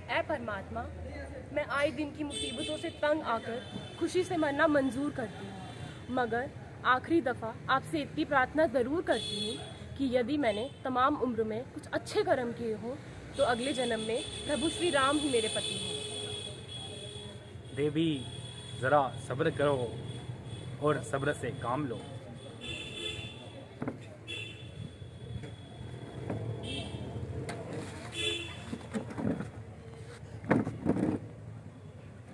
ऐ परमात्मा, मैं आए दिन की मुसीबतों से तंग आकर खुशी से मरना मंजूर करती हूँ, मगर आखिरी दफ़ा आपसे इतनी प्रार्थना ज़रूर करती हूँ कि यदि मैंने तमाम उम्र में कुछ अच्छे कर्म किए हों तो अगले जन्म में प्रभु श्री राम ही मेरे पति हों। देवी, ज़रा सब्र करो और सब्र से काम लो।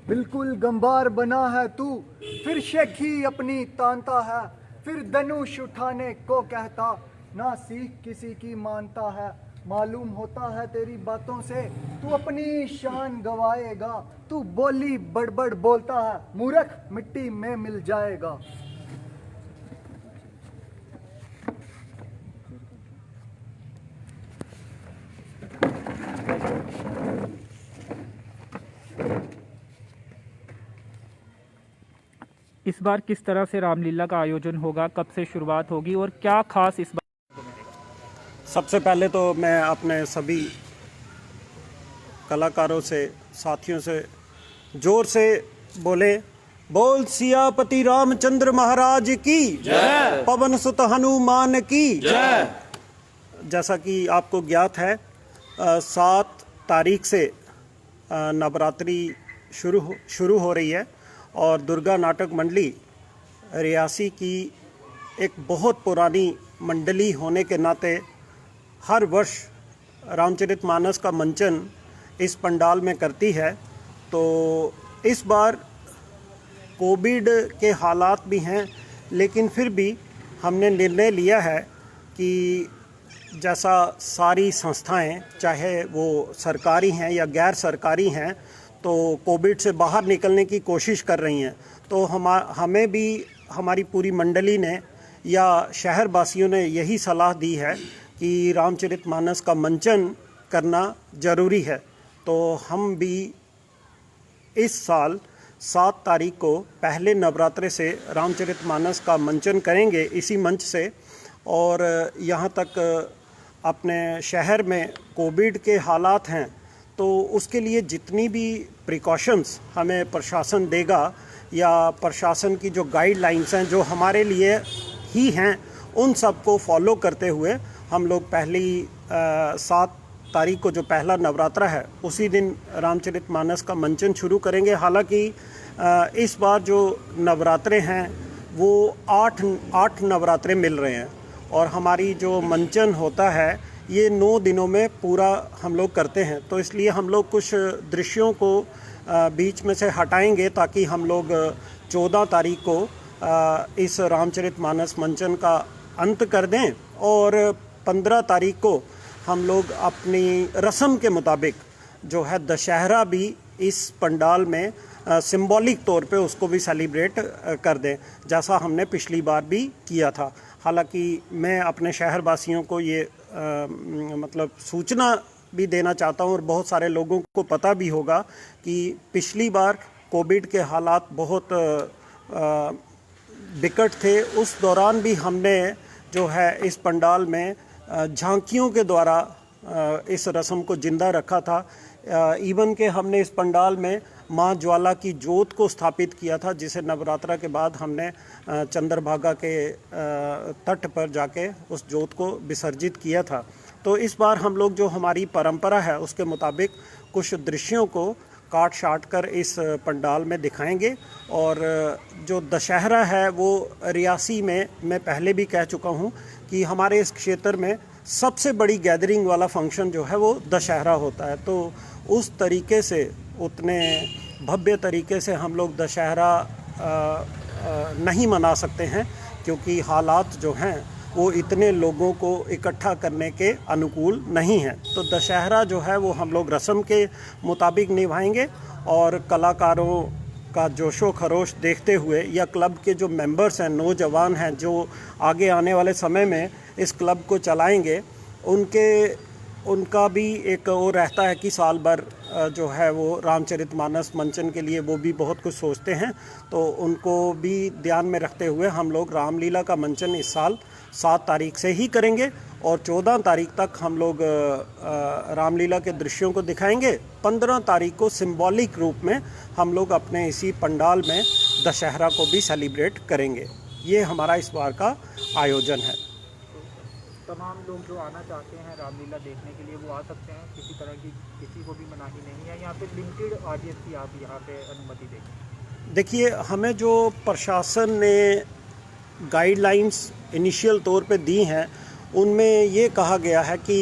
बिल्कुल गंबार बना है तू, फिर शेखी अपनी तानता है, फिर धनुष उठाने को कहता, ना सीख किसी की मानता है। मालूम होता है तेरी बातों से तू अपनी शान गवाएगा, तू बोली बड़बड़ बोलता है, मूर्ख मिट्टी में मिल जाएगा। इस बार किस तरह से रामलीला का आयोजन होगा, कब से शुरुआत होगी और क्या खास इस बार? सबसे पहले तो मैं अपने सभी कलाकारों से, साथियों से जोर से बोले, बोल सियापति रामचंद्र महाराज की जय, पवन सुत हनुमान की जय। जैसा कि आपको ज्ञात है, 7 तारीख से नवरात्रि शुरू हो रही है और दुर्गा नाटक मंडली रियासी की एक बहुत पुरानी मंडली होने के नाते हर वर्ष रामचरितमानस का मंचन इस पंडाल में करती है। तो इस बार कोविड के हालात भी हैं, लेकिन फिर भी हमने निर्णय लिया है कि जैसा सारी संस्थाएं, चाहे वो सरकारी हैं या गैर सरकारी हैं, तो कोविड से बाहर निकलने की कोशिश कर रही हैं। तो हमें भी हमारी पूरी मंडली ने या शहरवासियों ने यही सलाह दी है कि रामचरितमानस का मंचन करना ज़रूरी है। तो हम भी इस साल 7 तारीख को पहले नवरात्रे से रामचरितमानस का मंचन करेंगे इसी मंच से। और यहाँ तक अपने शहर में कोविड के हालात हैं, तो उसके लिए जितनी भी प्रिकॉशंस हमें प्रशासन देगा या प्रशासन की जो गाइडलाइंस हैं जो हमारे लिए ही हैं, उन सब को फॉलो करते हुए हम लोग पहली 7 तारीख को जो पहला नवरात्रा है उसी दिन रामचरितमानस का मंचन शुरू करेंगे। हालांकि इस बार जो नवरात्रे हैं वो 8 नवरात्रे मिल रहे हैं और हमारी जो मंचन होता है ये 9 दिनों में पूरा हम लोग करते हैं। तो इसलिए हम लोग कुछ दृश्यों को बीच में से हटाएंगे ताकि हम लोग 14 तारीख को इस रामचरितमानस मंचन का अंत कर दें और 15 तारीख को हम लोग अपनी रस्म के मुताबिक जो है दशहरा भी इस पंडाल में सिंबॉलिक तौर पे उसको भी सेलिब्रेट कर दें, जैसा हमने पिछली बार भी किया था। हालांकि मैं अपने शहरवासियों को ये मतलब सूचना भी देना चाहता हूँ और बहुत सारे लोगों को पता भी होगा कि पिछली बार कोविड के हालात बहुत विकट थे। उस दौरान भी हमने जो है इस पंडाल में झांकियों के द्वारा इस रस्म को जिंदा रखा था। इवन के हमने इस पंडाल में माँ ज्वाला की जोत को स्थापित किया था, जिसे नवरात्रा के बाद हमने चंद्रभागा के तट पर जाके उस जोत को विसर्जित किया था। तो इस बार हम लोग जो हमारी परंपरा है उसके मुताबिक कुछ दृश्यों को काट छाट कर इस पंडाल में दिखाएंगे। और जो दशहरा है वो रियासी में मैं पहले भी कह चुका हूँ कि हमारे इस क्षेत्र में सबसे बड़ी गैदरिंग वाला फंक्शन जो है वो दशहरा होता है। तो उस तरीके से, उतने भव्य तरीके से हम लोग दशहरा नहीं मना सकते हैं, क्योंकि हालात जो हैं वो इतने लोगों को इकट्ठा करने के अनुकूल नहीं है। तो दशहरा जो है वो हम लोग रस्म के मुताबिक निभाएंगे और कलाकारों का जोशो खरोश देखते हुए या क्लब के जो मेंबर्स हैं, नौजवान हैं जो आगे आने वाले समय में इस क्लब को चलाएंगे, उनका भी एक वो रहता है कि साल भर जो है वो रामचरितमानस मंचन के लिए वो भी बहुत कुछ सोचते हैं। तो उनको भी ध्यान में रखते हुए हम लोग रामलीला का मंचन इस साल 7 तारीख से ही करेंगे और 14 तारीख तक हम लोग रामलीला के दृश्यों को दिखाएंगे। 15 तारीख को सिंबॉलिक रूप में हम लोग अपने इसी पंडाल में दशहरा को भी सेलिब्रेट करेंगे। ये हमारा इस बार का आयोजन है। तमाम लोग जो आना चाहते हैं रामलीला देखने के लिए वो आ सकते हैं, किसी तरह की किसी को भी मनाही नहीं है। यहाँ पे लिमिटेड ऑडियंस की आप यहाँ पे अनुमति देंगे? देखिए, हमें जो प्रशासन ने गाइडलाइंस इनिशियल तौर पे दी हैं उनमें ये कहा गया है कि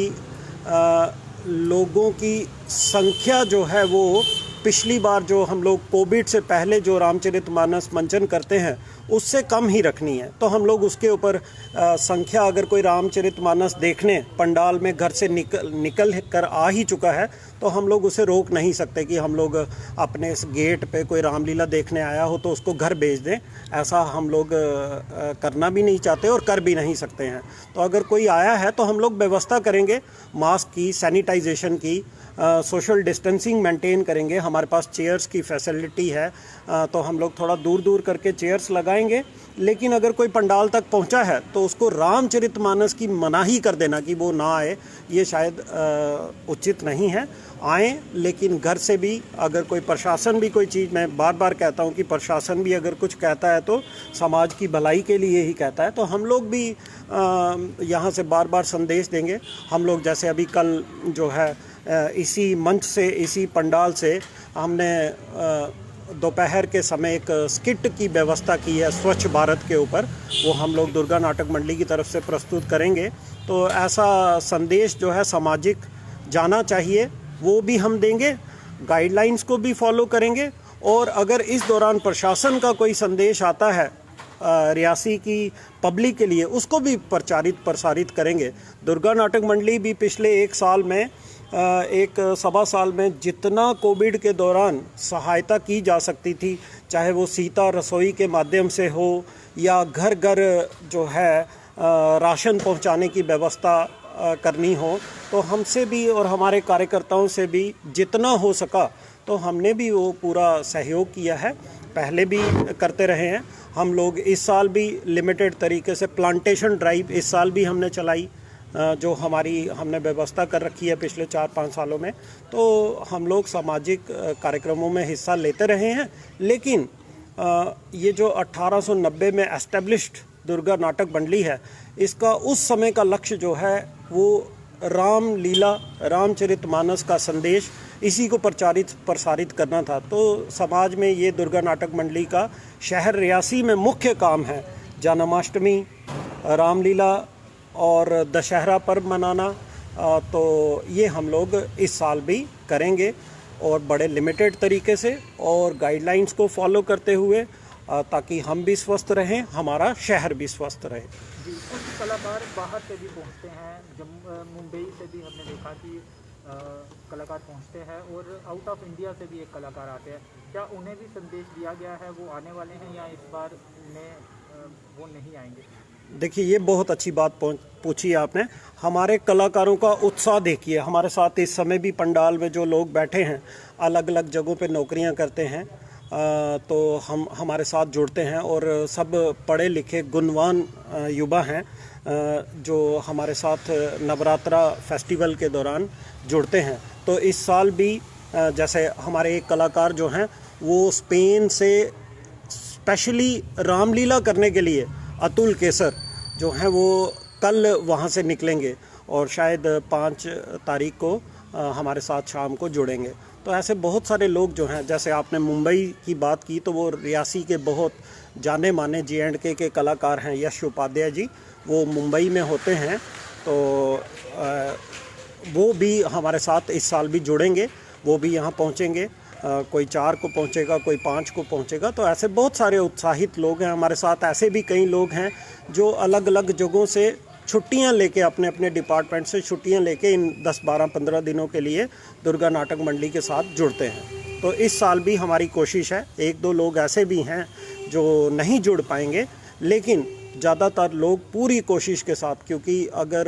लोगों की संख्या जो है वो पिछली बार जो हम लोग कोविड से पहले जो रामचरितमानस मंचन करते हैं उससे कम ही रखनी है। तो हम लोग उसके ऊपर संख्या, अगर कोई रामचरितमानस देखने पंडाल में घर से निकल कर आ ही चुका है तो हम लोग उसे रोक नहीं सकते कि हम लोग अपने इस गेट पे कोई रामलीला देखने आया हो तो उसको घर भेज दें। ऐसा हम लोग करना भी नहीं चाहते और कर भी नहीं सकते हैं। तो अगर कोई आया है तो हम लोग व्यवस्था करेंगे मास्क की, सैनिटाइजेशन की, सोशल डिस्टेंसिंग मेंटेन करेंगे। हमारे पास चेयर्स की फैसिलिटी है, तो हम लोग थोड़ा दूर दूर करके चेयर्स लगाएंगे। लेकिन अगर कोई पंडाल तक पहुंचा है तो उसको रामचरितमानस की मनाही कर देना कि वो ना आए, ये शायद उचित नहीं है। आएँ, लेकिन घर से भी अगर कोई प्रशासन भी कोई चीज़, मैं बार बार कहता हूँ कि प्रशासन भी अगर कुछ कहता है तो समाज की भलाई के लिए ही कहता है। तो हम लोग भी यहाँ से बार बार संदेश देंगे। हम लोग जैसे अभी कल जो है इसी मंच से, इसी पंडाल से हमने दोपहर के समय एक स्किट की व्यवस्था की है स्वच्छ भारत के ऊपर, वो हम लोग दुर्गा नाटक मंडली की तरफ से प्रस्तुत करेंगे। तो ऐसा संदेश जो है सामाजिक जाना चाहिए वो भी हम देंगे, गाइडलाइंस को भी फॉलो करेंगे। और अगर इस दौरान प्रशासन का कोई संदेश आता है रियासी की पब्लिक के लिए, उसको भी प्रसारित करेंगे। दुर्गा नाटक मंडली भी पिछले एक साल में, एक सवा साल में जितना कोविड के दौरान सहायता की जा सकती थी, चाहे वो सीता रसोई के माध्यम से हो या घर घर जो है राशन पहुंचाने की व्यवस्था करनी हो, तो हमसे भी और हमारे कार्यकर्ताओं से भी जितना हो सका तो हमने भी वो पूरा सहयोग किया है। पहले भी करते रहे हैं हम लोग। इस साल भी लिमिटेड तरीके से प्लांटेशन ड्राइव इस साल भी हमने चलाई, जो हमने व्यवस्था कर रखी है पिछले 4-5 सालों में। तो हम लोग सामाजिक कार्यक्रमों में हिस्सा लेते रहे हैं। लेकिन ये जो 1890 में एस्टेब्लिश्ड दुर्गा नाटक मंडली है, इसका उस समय का लक्ष्य जो है वो रामलीला, रामचरितमानस का संदेश, इसी को प्रसारित करना था। तो समाज में ये दुर्गा नाटक मंडली का शहर रियासी में मुख्य काम है जन्माष्टमी, रामलीला और दशहरा पर्व मनाना। तो ये हम लोग इस साल भी करेंगे और बड़े लिमिटेड तरीके से और गाइडलाइंस को फॉलो करते हुए, ताकि हम भी स्वस्थ रहें, हमारा शहर भी स्वस्थ रहे। जी, कुछ कलाकार बाहर से भी पहुंचते हैं, मुंबई से भी हमने देखा कि कलाकार पहुंचते हैं और आउट ऑफ इंडिया से भी एक कलाकार आते हैं। क्या उन्हें भी संदेश दिया गया है, वो आने वाले हैं या इस बार वो नहीं आएंगे? देखिए, ये बहुत अच्छी बात पूछी आपने। हमारे कलाकारों का उत्साह देखिए। हमारे साथ इस समय भी पंडाल में जो लोग बैठे हैं, अलग अलग जगहों पे नौकरियां करते हैं, तो हमारे साथ जुड़ते हैं और सब पढ़े लिखे गुणवान युवा हैं जो हमारे साथ नवरात्रा फेस्टिवल के दौरान जुड़ते हैं। तो इस साल भी जैसे हमारे एक कलाकार जो हैं वो स्पेन से स्पेशली रामलीला करने के लिए, अतुल केसर जो हैं, वो कल वहाँ से निकलेंगे और शायद 5 तारीख को हमारे साथ शाम को जुड़ेंगे। तो ऐसे बहुत सारे लोग जो हैं, जैसे आपने मुंबई की बात की, तो वो रियासी के बहुत जाने माने J&K के कलाकार हैं, यश उपाध्याय जी, वो मुंबई में होते हैं। तो वो भी हमारे साथ इस साल भी जुड़ेंगे, वो भी यहाँ पहुँचेंगे। कोई 4 को पहुँचेगा, कोई 5 को पहुँचेगा। तो ऐसे बहुत सारे उत्साहित लोग हैं हमारे साथ। ऐसे भी कई लोग हैं जो अलग अलग जगहों से छुट्टियां लेके, अपने अपने डिपार्टमेंट से छुट्टियां लेके इन 10, 12, 15 दिनों के लिए दुर्गा नाटक मंडली के साथ जुड़ते हैं। तो इस साल भी हमारी कोशिश है, 1-2 लोग ऐसे भी हैं जो नहीं जुड़ पाएंगे, लेकिन ज़्यादातर लोग पूरी कोशिश के साथ, क्योंकि अगर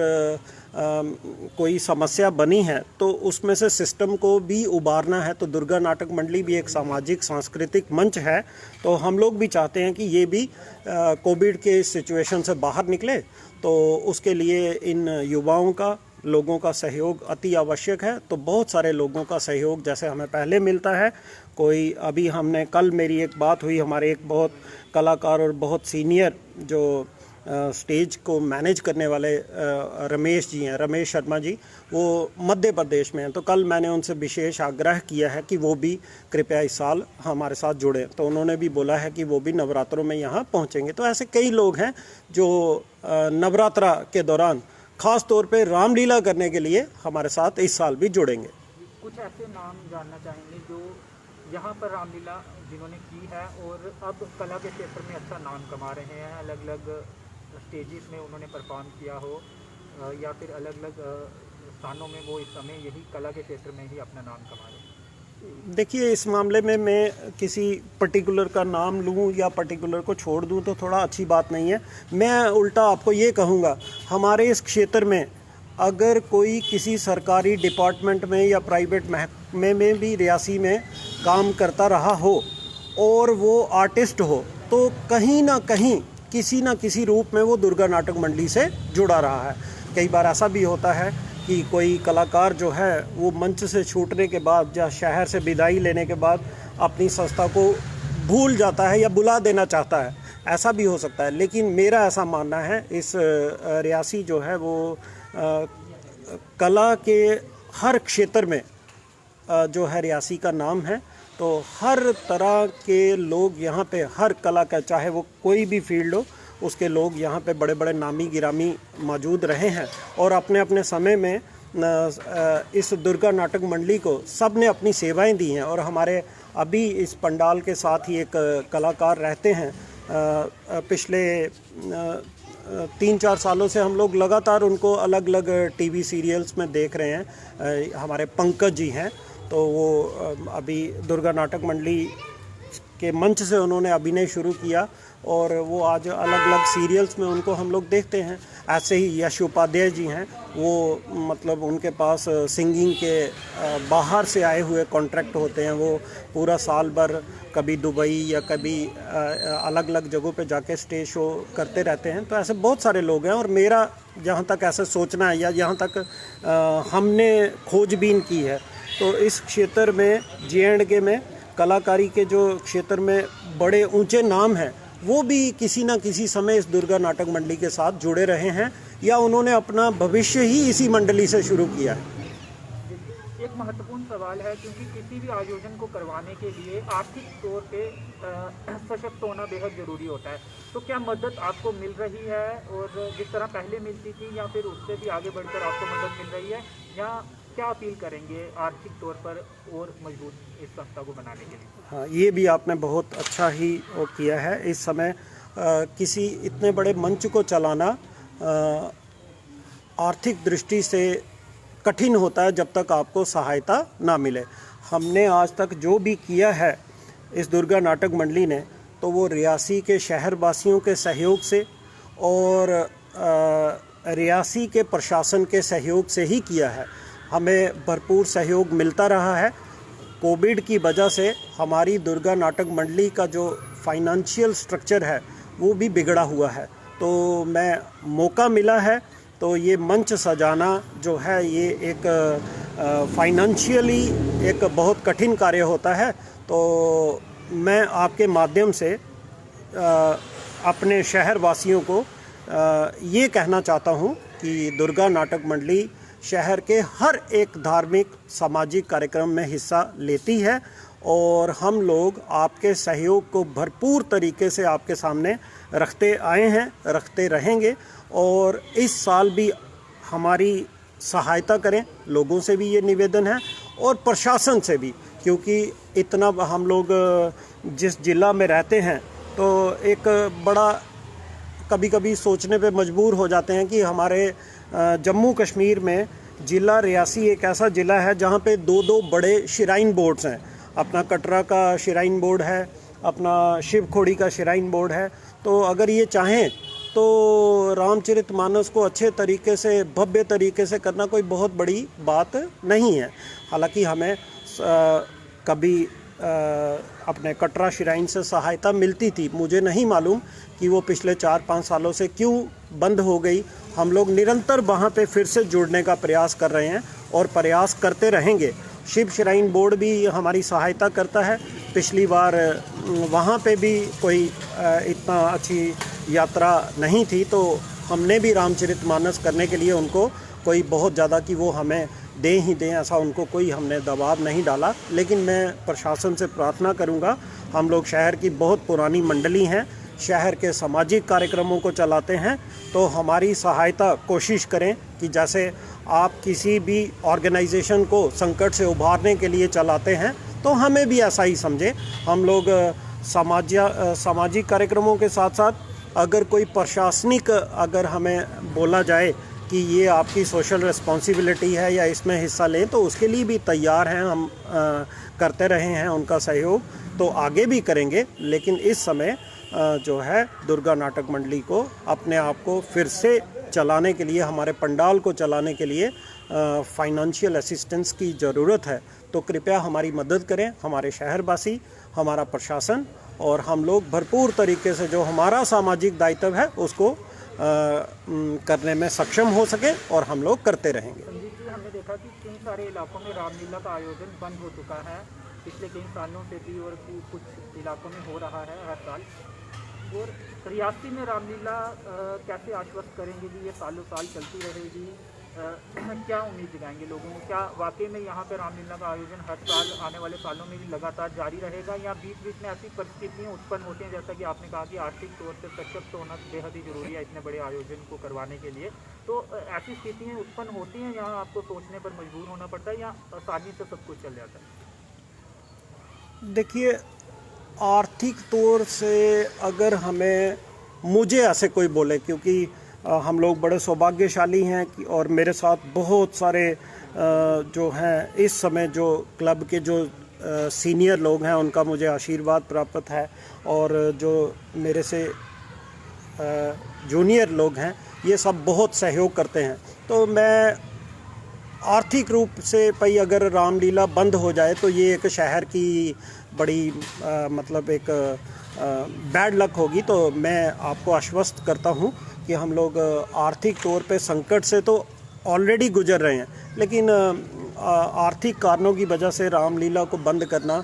कोई समस्या बनी है तो उसमें से सिस्टम को भी उबारना है। तो दुर्गा नाटक मंडली भी एक सामाजिक सांस्कृतिक मंच है, तो हम लोग भी चाहते हैं कि ये भी कोविड के सिचुएशन से बाहर निकले। तो उसके लिए इन युवाओं का, लोगों का सहयोग अति आवश्यक है। तो बहुत सारे लोगों का सहयोग जैसे हमें पहले मिलता है, कोई अभी हमने कल मेरी एक बात हुई, हमारे एक बहुत कलाकार और बहुत सीनियर जो स्टेज को मैनेज करने वाले रमेश जी हैं, रमेश शर्मा जी, वो मध्य प्रदेश में हैं। तो कल मैंने उनसे विशेष आग्रह किया है कि वो भी कृपया इस साल हमारे साथ जुड़ें। तो उन्होंने भी बोला है कि वो भी नवरात्रों में यहाँ पहुँचेंगे। तो ऐसे कई लोग हैं जो नवरात्रा के दौरान ख़ास तौर पे रामलीला करने के लिए हमारे साथ इस साल भी जुड़ेंगे। कुछ ऐसे नाम जानना चाहेंगे जो यहाँ पर रामलीला जिन्होंने की है और अब कला के क्षेत्र में अच्छा नाम कमा रहे हैं, अलग अलग स्टेजेस में उन्होंने परफॉर्म किया हो या फिर अलग अलग स्थानों में वो इस समय यही कला के क्षेत्र में ही अपना नाम कमा रहे हैं। देखिए, इस मामले में मैं किसी पर्टिकुलर का नाम लूँ या पर्टिकुलर को छोड़ दूँ तो थोड़ा अच्छी बात नहीं है। मैं उल्टा आपको ये कहूँगा, हमारे इस क्षेत्र में अगर कोई किसी सरकारी डिपार्टमेंट में या प्राइवेट महकमे में भी रियासी में काम करता रहा हो और वो आर्टिस्ट हो, तो कहीं ना कहीं किसी न किसी रूप में वो दुर्गा नाटक मंडली से जुड़ा रहा है। कई बार ऐसा भी होता है कि कोई कलाकार जो है वो मंच से छूटने के बाद या शहर से विदाई लेने के बाद अपनी संस्था को भूल जाता है या बुला देना चाहता है, ऐसा भी हो सकता है। लेकिन मेरा ऐसा मानना है, इस रियासी जो है वो कला के हर क्षेत्र में जो है रियासी का नाम है। तो हर तरह के लोग यहाँ पे, हर कला का, चाहे वो कोई भी फील्ड हो, उसके लोग यहाँ पे बड़े बड़े नामी गिरामी मौजूद रहे हैं और अपने अपने समय में इस दुर्गा नाटक मंडली को सब ने अपनी सेवाएं दी हैं। और हमारे अभी इस पंडाल के साथ ही एक कलाकार रहते हैं, पिछले 3-4 सालों से हम लोग लगातार उनको अलग अलग टीवी सीरियल्स में देख रहे हैं। हमारे पंकज जी हैं, तो वो अभी दुर्गा नाटक मंडली के मंच से उन्होंने अभिनय शुरू किया और वो आज अलग अलग सीरियल्स में उनको हम लोग देखते हैं। ऐसे ही यश उपाध्याय जी हैं, वो मतलब उनके पास सिंगिंग के बाहर से आए हुए कॉन्ट्रैक्ट होते हैं। वो पूरा साल भर कभी दुबई या कभी अलग अलग जगहों पे जाके स्टेज शो करते रहते हैं। तो ऐसे बहुत सारे लोग हैं और मेरा जहाँ तक ऐसे सोचना है या जहाँ तक हमने खोजबीन की है, तो इस क्षेत्र में J&K में कलाकारी के जो क्षेत्र में बड़े ऊंचे नाम हैं, वो भी किसी न किसी समय इस दुर्गा नाटक मंडली के साथ जुड़े रहे हैं या उन्होंने अपना भविष्य ही इसी मंडली से शुरू किया है। एक महत्वपूर्ण सवाल है, क्योंकि किसी भी आयोजन को करवाने के लिए आर्थिक तौर पे सशक्त होना बेहद ज़रूरी होता है। तो क्या मदद आपको मिल रही है और जिस तरह पहले मिलती थी या फिर उससे भी आगे बढ़कर आपको मदद मिल रही है, या क्या अपील करेंगे आर्थिक तौर पर और मजबूत इस संस्था को बनाने के लिए? हाँ, ये भी आपने बहुत अच्छा ही वो किया है। इस समय किसी इतने बड़े मंच को चलाना आर्थिक दृष्टि से कठिन होता है जब तक आपको सहायता ना मिले। हमने आज तक जो भी किया है इस दुर्गा नाटक मंडली ने, तो वो रियासी के शहरवासियों के सहयोग से और रियासी के प्रशासन के सहयोग से ही किया है। हमें भरपूर सहयोग मिलता रहा है। कोविड की वजह से हमारी दुर्गा नाटक मंडली का जो फाइनेंशियल स्ट्रक्चर है वो भी बिगड़ा हुआ है। तो मैं मौका मिला है तो ये मंच सजाना जो है ये एक फाइनेंशियली एक बहुत कठिन कार्य होता है। तो मैं आपके माध्यम से अपने शहर वासियों को ये कहना चाहता हूँ कि दुर्गा नाटक मंडली शहर के हर एक धार्मिक सामाजिक कार्यक्रम में हिस्सा लेती है और हम लोग आपके सहयोग को भरपूर तरीके से आपके सामने रखते आए हैं, रखते रहेंगे। और इस साल भी हमारी सहायता करें, लोगों से भी ये निवेदन है और प्रशासन से भी, क्योंकि इतना हम लोग जिस जिला में रहते हैं तो एक बड़ा कभी कभी सोचने पे मजबूर हो जाते हैं कि हमारे जम्मू कश्मीर में ज़िला रियासी एक ऐसा ज़िला है जहाँ पे 2 बड़े श्राइन बोर्ड्स हैं। अपना कटरा का श्राइन बोर्ड है, अपना शिव खोड़ी का श्राइन बोर्ड है। तो अगर ये चाहें तो रामचरितमानस को अच्छे तरीके से, भव्य तरीके से करना कोई बहुत बड़ी बात नहीं है। हालांकि हमें कभी अपने कटरा श्राइन से सहायता मिलती थी। मुझे नहीं मालूम कि वो पिछले 4-5 सालों से क्यों बंद हो गई। हम लोग निरंतर वहाँ पे फिर से जुड़ने का प्रयास कर रहे हैं और प्रयास करते रहेंगे। शिव श्राइन बोर्ड भी हमारी सहायता करता है। पिछली बार वहाँ पे भी कोई इतना अच्छी यात्रा नहीं थी, तो हमने भी रामचरितमानस करने के लिए उनको कोई बहुत ज़्यादा कि वो हमें दें ही दें, ऐसा उनको कोई हमने दबाव नहीं डाला। लेकिन मैं प्रशासन से प्रार्थना करूंगा, हम लोग शहर की बहुत पुरानी मंडली हैं, शहर के सामाजिक कार्यक्रमों को चलाते हैं, तो हमारी सहायता कोशिश करें कि जैसे आप किसी भी ऑर्गेनाइजेशन को संकट से उभारने के लिए चलाते हैं तो हमें भी ऐसा ही समझें। हम लोग सामाजिक कार्यक्रमों के साथ साथ अगर कोई प्रशासनिक अगर हमें बोला जाए कि ये आपकी सोशल रिस्पॉन्सिबिलिटी है या इसमें हिस्सा लें, तो उसके लिए भी तैयार हैं। हम करते रहे हैं उनका सहयोग, तो आगे भी करेंगे। लेकिन इस समय जो है दुर्गा नाटक मंडली को अपने आप को फिर से चलाने के लिए, हमारे पंडाल को चलाने के लिए फाइनेंशियल असिस्टेंस की ज़रूरत है। तो कृपया हमारी मदद करें, हमारे शहरवासी, हमारा प्रशासन, और हम लोग भरपूर तरीके से जो हमारा सामाजिक दायित्व है उसको करने में सक्षम हो सके, और हम लोग करते रहेंगे। संजीव जी, हमने देखा कि कई सारे इलाकों में रामलीला का आयोजन बंद हो चुका है पिछले कई सालों से भी, और कुछ इलाकों में हो रहा है हर साल। और रियासती में रामलीला कैसे आश्वस्त करेंगे कि ये सालों साल चलती रहेगी? क्या उम्मीद जगाएंगे लोगों को? क्या वाकई में यहाँ पे रामलीला का आयोजन हर साल आने वाले सालों में भी लगातार जारी रहेगा, या बीच बीच में ऐसी परिस्थितियाँ उत्पन्न होती हैं, जैसा कि आपने कहा कि आर्थिक तौर से सशक्त होना बेहद ही जरूरी है इतने बड़े आयोजन को करवाने के लिए, तो ऐसी स्थितियाँ उत्पन्न होती हैं यहाँ आपको सोचने पर मजबूर होना पड़ता है, या आसानी से सब कुछ चल जाता है? देखिए, आर्थिक तौर से अगर मुझे ऐसे कोई बोले, क्योंकि हम लोग बड़े सौभाग्यशाली हैं कि, और मेरे साथ बहुत सारे जो हैं इस समय जो क्लब के जो सीनियर लोग हैं उनका मुझे आशीर्वाद प्राप्त है, और जो मेरे से जूनियर लोग हैं ये सब बहुत सहयोग करते हैं। तो मैं आर्थिक रूप से भाई अगर रामलीला बंद हो जाए तो ये एक शहर की बड़ी मतलब एक बैड लक होगी। तो मैं आपको आश्वस्त करता हूँ कि हम लोग आर्थिक तौर पे संकट से तो ऑलरेडी गुजर रहे हैं, लेकिन आर्थिक कारणों की वजह से रामलीला को बंद करना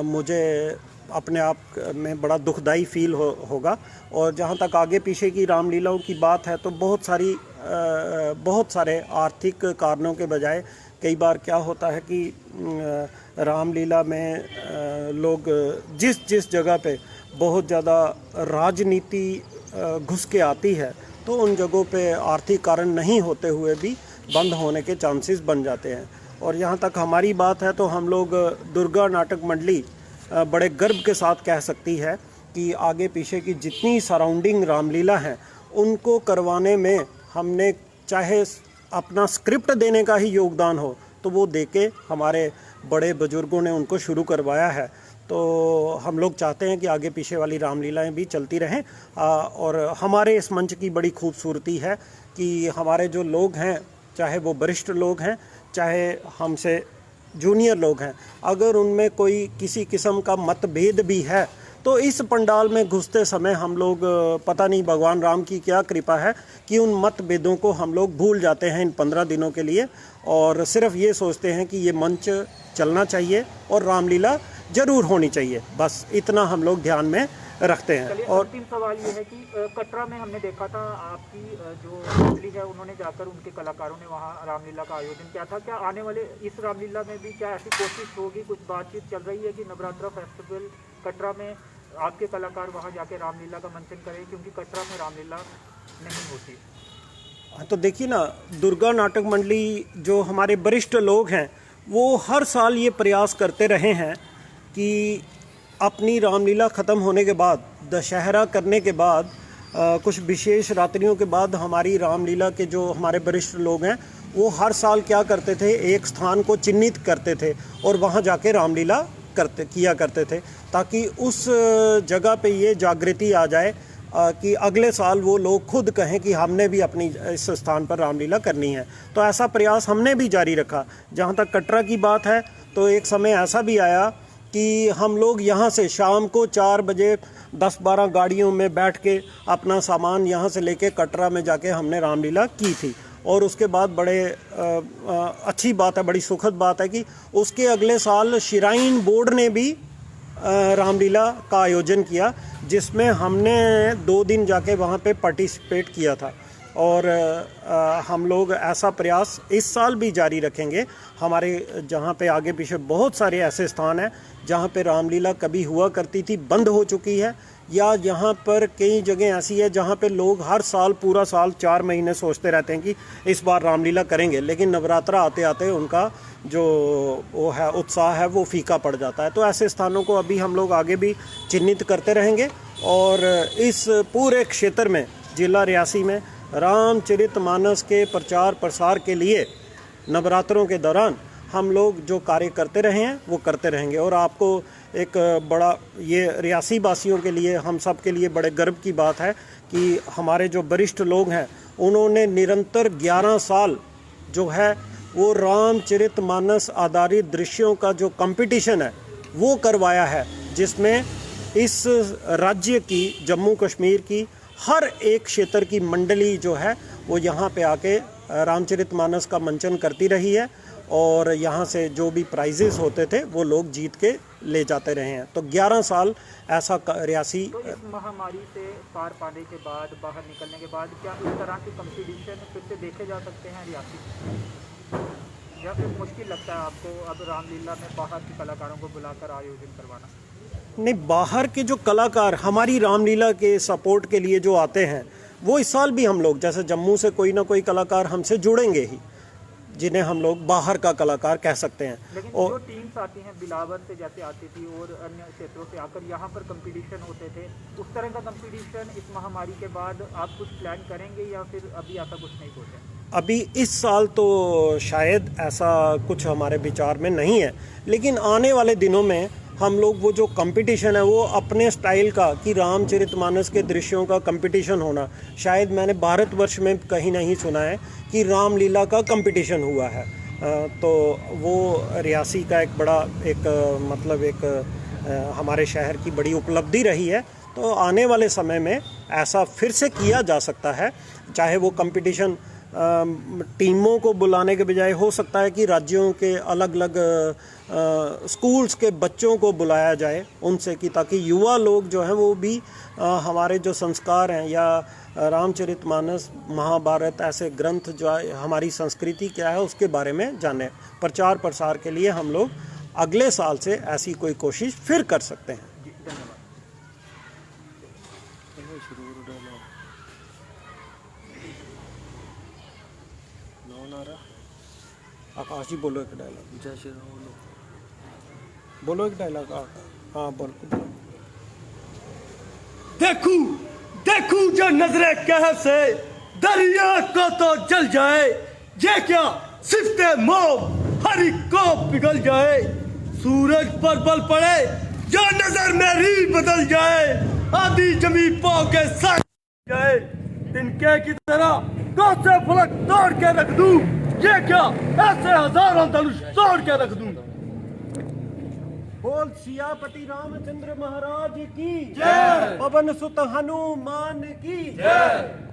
मुझे अपने आप में बड़ा दुखदाई फील होगा। और जहाँ तक आगे पीछे की रामलीलाओं की बात है तो बहुत सारे आर्थिक कारणों के बजाय कई बार क्या होता है कि रामलीला में लोग जिस जगह पे बहुत ज़्यादा राजनीति घुस के आती है तो उन जगहों पे आर्थिक कारण नहीं होते हुए भी बंद होने के चांसेस बन जाते हैं। और यहाँ तक हमारी बात है तो हम लोग दुर्गा नाटक मंडली बड़े गर्व के साथ कह सकती है कि आगे पीछे की जितनी सराउंडिंग रामलीला हैं उनको करवाने में हमने चाहे अपना स्क्रिप्ट देने का ही योगदान हो तो वो देके हमारे बड़े बुजुर्गों ने उनको शुरू करवाया है। तो हम लोग चाहते हैं कि आगे पीछे वाली रामलीलाएं भी चलती रहें। और हमारे इस मंच की बड़ी खूबसूरती है कि हमारे जो लोग हैं, चाहे वो वरिष्ठ लोग हैं चाहे हमसे जूनियर लोग हैं, अगर उनमें कोई किसी किस्म का मतभेद भी है तो इस पंडाल में घुसते समय हम लोग पता नहीं भगवान राम की क्या कृपा है कि उन मतभेदों को हम लोग भूल जाते हैं इन 15 दिनों के लिए, और सिर्फ ये सोचते हैं कि ये मंच चलना चाहिए और रामलीला जरूर होनी चाहिए। बस इतना हम लोग ध्यान में रखते हैं। और अंतिम सवाल ये है कि कटरा में हमने देखा था आपकी जो मंडली है उन्होंने जाकर उनके कलाकारों ने वहाँ रामलीला का आयोजन किया था। क्या आने वाले इस रामलीला में भी क्या ऐसी कोशिश होगी, कुछ बातचीत चल रही है कि नवरात्रा फेस्टिवल कटरा में आपके कलाकार वहाँ जाके रामलीला का मंचन करें, क्योंकि कटरा में रामलीला नहीं होती? तो देखिए ना, दुर्गा नाटक मंडली जो हमारे वरिष्ठ लोग हैं वो हर साल ये प्रयास करते रहे हैं कि अपनी रामलीला ख़त्म होने के बाद, दशहरा करने के बाद, कुछ विशेष रात्रियों के बाद हमारी रामलीला के जो हमारे वरिष्ठ लोग हैं वो हर साल क्या करते थे, एक स्थान को चिन्हित करते थे और वहाँ जाके रामलीला किया करते थे, ताकि उस जगह पे ये जागृति आ जाए कि अगले साल वो लोग खुद कहें कि हमने भी अपनी इस स्थान पर रामलीला करनी है। तो ऐसा प्रयास हमने भी जारी रखा। जहाँ तक कटरा की बात है तो एक समय ऐसा भी आया कि हम लोग यहाँ से शाम को 4 बजे 10-12 गाड़ियों में बैठ के अपना सामान यहाँ से लेके कटरा में जाके हमने रामलीला की थी। और उसके बाद बड़े अच्छी बात है, बड़ी सुखद बात है कि उसके अगले साल श्राइन बोर्ड ने भी रामलीला का आयोजन किया, जिसमें हमने 2 दिन जाके वहाँ पे पार्टिसिपेट किया था। और हम लोग ऐसा प्रयास इस साल भी जारी रखेंगे। हमारे जहाँ पे आगे पीछे बहुत सारे ऐसे स्थान हैं जहाँ पे रामलीला कभी हुआ करती थी, बंद हो चुकी है, या यहाँ पर कई जगह ऐसी है जहाँ पे लोग हर साल पूरा साल 4 महीने सोचते रहते हैं कि इस बार रामलीला करेंगे, लेकिन नवरात्रा आते आते उनका जो वो है उत्साह है वो फीका पड़ जाता है। तो ऐसे स्थानों को अभी हम लोग आगे भी चिन्हित करते रहेंगे और इस पूरे क्षेत्र में, जिला रियासी में रामचरितमानस के प्रचार प्रसार के लिए नवरात्रों के दौरान हम लोग जो कार्य करते रहे हैं वो करते रहेंगे। और आपको एक बड़ा, ये रियासी वासियों के लिए, हम सब के लिए बड़े गर्व की बात है कि हमारे जो वरिष्ठ लोग हैं उन्होंने निरंतर 11 साल जो है वो रामचरितमानस आधारित दृश्यों का जो कंपटीशन है वो करवाया है, जिसमें इस राज्य की, जम्मू कश्मीर की हर एक क्षेत्र की मंडली जो है वो यहाँ पे आके रामचरितमानस का मंचन करती रही है और यहाँ से जो भी प्राइजेस होते थे वो लोग जीत के ले जाते रहे हैं। तो 11 साल ऐसा रियासी। तो इस महामारी से पार पाने के बाद, बाहर निकलने के बाद, क्या इस तरह के कंपटीशन फिर से देखे जा सकते हैं रियासी, या फिर मुश्किल लगता है आपको अब रामलीला में बाहर के कलाकारों को बुलाकर आयोजन करवाना? नहीं, बाहर के जो कलाकार हमारी रामलीला के सपोर्ट के लिए जो आते हैं वो इस साल भी हम लोग, जैसे जम्मू से कोई ना कोई कलाकार हमसे जुड़ेंगे ही, जिन्हें हम लोग बाहर का कलाकार कह सकते हैं। लेकिन और जो टीम्स आती हैं बिलावर से जैसे आती थी और अन्य क्षेत्रों से आकर यहाँ पर कंपटीशन होते थे, उस तरह का कंपटीशन इस महामारी के बाद आप कुछ प्लान करेंगे या फिर अभी ऐसा कुछ नहीं सोचा? अभी इस साल तो शायद ऐसा कुछ हमारे विचार में नहीं है, लेकिन आने वाले दिनों में हम लोग वो जो कंपटीशन है वो अपने स्टाइल का, कि रामचरितमानस के दृश्यों का कंपटीशन होना, शायद मैंने भारतवर्ष में कहीं नहीं सुना है कि रामलीला का कंपटीशन हुआ है। तो वो रियासी का एक बड़ा हमारे शहर की बड़ी उपलब्धि रही है। तो आने वाले समय में ऐसा फिर से किया जा सकता है, चाहे वो कंपटीशन टीमों को बुलाने के बजाय हो सकता है कि राज्यों के अलग अलग स्कूल्स के बच्चों को बुलाया जाए उनसे, कि ताकि युवा लोग जो हैं वो भी हमारे जो संस्कार हैं या रामचरितमानस, महाभारत, ऐसे ग्रंथ जो हमारी संस्कृति क्या है उसके बारे में जाने। प्रचार प्रसार के लिए हम लोग अगले साल से ऐसी कोई कोशिश फिर कर सकते हैं। आकाश जी बोलो एक डायलॉग। जय श्री राम बोलो एक डायलॉग। हाँ बोलो। देखूं देखूं जो नजरे कहफ से दरिया को तो जल जाए, ये क्या सिफ्ते मोम हर एक को पिघल जाए, सूरज पर बल पड़े जो नजर मेरी बदल जाए, आधी जमी पाँव के साथ जाए, तिनके की तरह कौसे फलक तोड़ के रख दूं, ये क्या ऐसे हजारों धनुष तोड़ के रख दूं। बोल सियापति रामचंद्र महाराज की जय, पवन सुत हनुमान की जय।